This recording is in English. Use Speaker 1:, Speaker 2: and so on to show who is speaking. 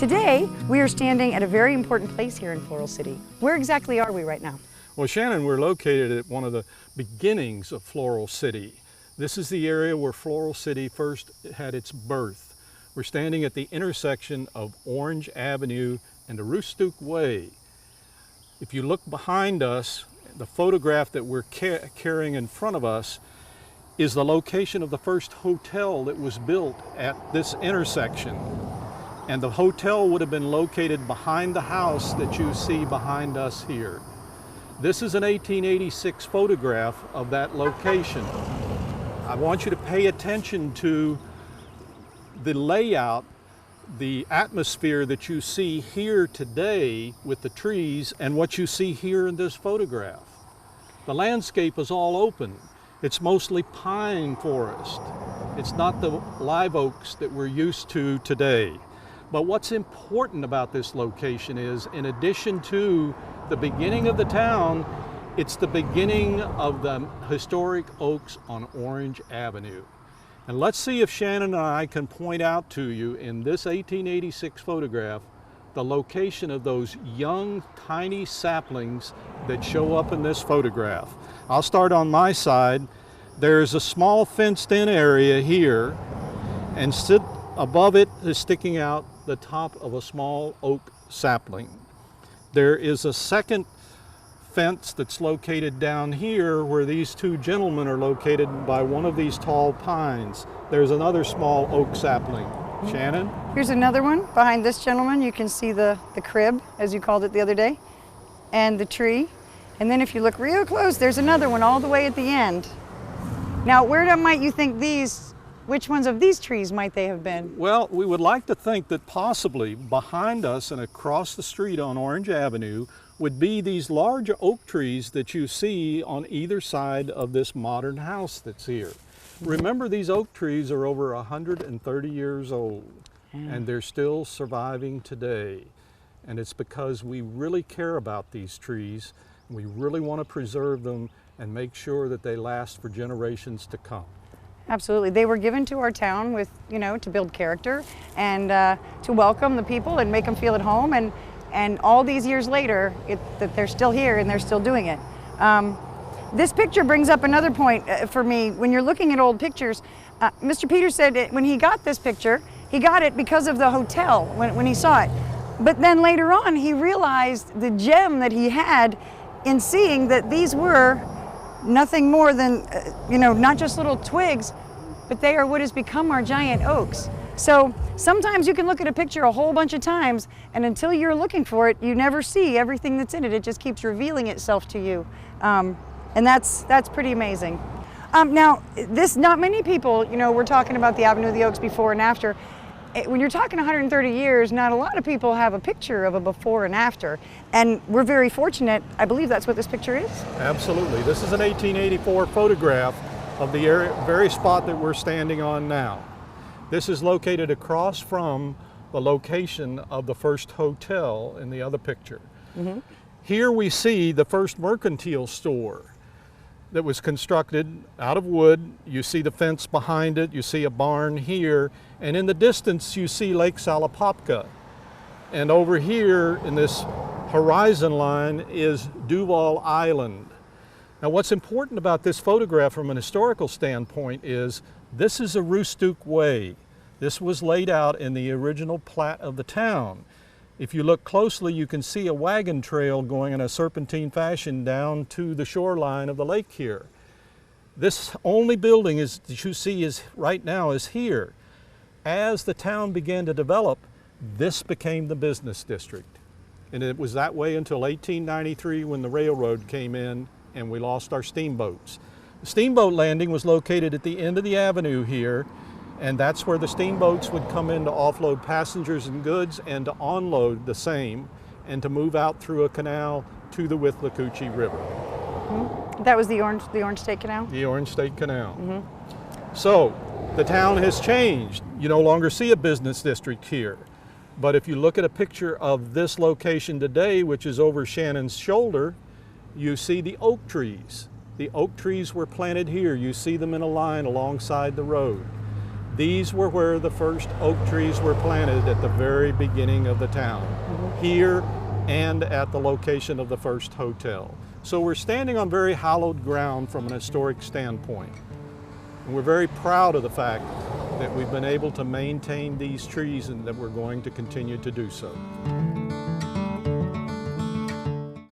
Speaker 1: Today, we are standing at a very important place here in Floral City. Where exactly are we right now?
Speaker 2: Well, Shannon, we're located at one of the beginnings of Floral City. This is the area where Floral City first had its birth. We're standing at the intersection of Orange Avenue and Aroostook Way. If you look behind us, the photograph that we're carrying in front of us is the location of the first hotel that was built at this intersection. And the hotel would have been located behind the house that you see behind us here. This is an 1886 photograph of that location. I want you to pay attention to the layout, the atmosphere that you see here today with the trees and what you see here in this photograph. The landscape is all open. It's mostly pine forest. It's not the live oaks that we're used to today. But what's important about this location is, in addition to the beginning of the town, it's the beginning of the historic oaks on Orange Avenue. And let's see if Shannon and I can point out to you in this 1886 photograph the location of those young, tiny saplings that show up in this photograph. I'll start on my side. There's a small fenced-in area here, and above it is sticking out the top of a small oak sapling. There is a second fence that's located down here where these two gentlemen are located by one of these tall pines. There's another small oak sapling. Shannon?
Speaker 1: Here's another one behind this gentleman. You can see the crib, as you called it the other day, and the tree. And then if you look real close, there's another one all the way at the end. Now, where might you think which ones of these trees might they have been?
Speaker 2: Well, we would like to think that possibly behind us and across the street on Orange Avenue would be these large oak trees that you see on either side of this modern house that's here. Remember, these oak trees are over 130 years old, and they're still surviving today. And it's because we really care about these trees. We really want to preserve them and make sure that they last for generations to come.
Speaker 1: Absolutely. They were given to our town with, to build character and to welcome the people and make them feel at home. And all these years later, that they're still here and they're still doing it. This picture brings up another point for me. When you're looking at old pictures, Mr. Peters said when he got this picture, he got it because of the hotel when he saw it. But then later on, he realized the gem that he had in seeing that these were nothing more than, not just little twigs, but they are what has become our giant oaks. So sometimes you can look at a picture a whole bunch of times, and until you're looking for it, you never see everything that's in it. It just keeps revealing itself to you. And that's pretty amazing. Now, not many people, we're talking about the Avenue of the Oaks before and after. When you're talking 130 years, not a lot of people have a picture of a before and after. And we're very fortunate. I believe that's what this picture is.
Speaker 2: Absolutely. This is an 1884 photograph of the very spot that we're standing on now. This is located across from the location of the first hotel in the other picture. Mm-hmm. Here we see the first mercantile store that was constructed out of wood. You see the fence behind it, you see a barn here, and in the distance you see Lake Salapopka. And over here in this horizon line is Duval Island. Now, what's important about this photograph from an historical standpoint is this is Aroostook Way. This was laid out in the original plat of the town. If you look closely, you can see a wagon trail going in a serpentine fashion down to the shoreline of the lake here. This only building that you see right now is here. As the town began to develop, this became the business district. And it was that way until 1893 when the railroad came in and we lost our steamboats. The steamboat landing was located at the end of the avenue here, and that's where the steamboats would come in to offload passengers and goods and to onload the same and to move out through a canal to the Withlacoochee River.
Speaker 1: Mm-hmm. That was the Orange State Canal?
Speaker 2: The Orange State Canal. Mm-hmm. So the town has changed. You no longer see a business district here. But if you look at a picture of this location today, which is over Shannon's shoulder, you see the oak trees. The oak trees were planted here. You see them in a line alongside the road. These were where the first oak trees were planted at the very beginning of the town, here and at the location of the first hotel. So we're standing on very hallowed ground from an historic standpoint. And we're very proud of the fact that we've been able to maintain these trees and that we're going to continue to do so.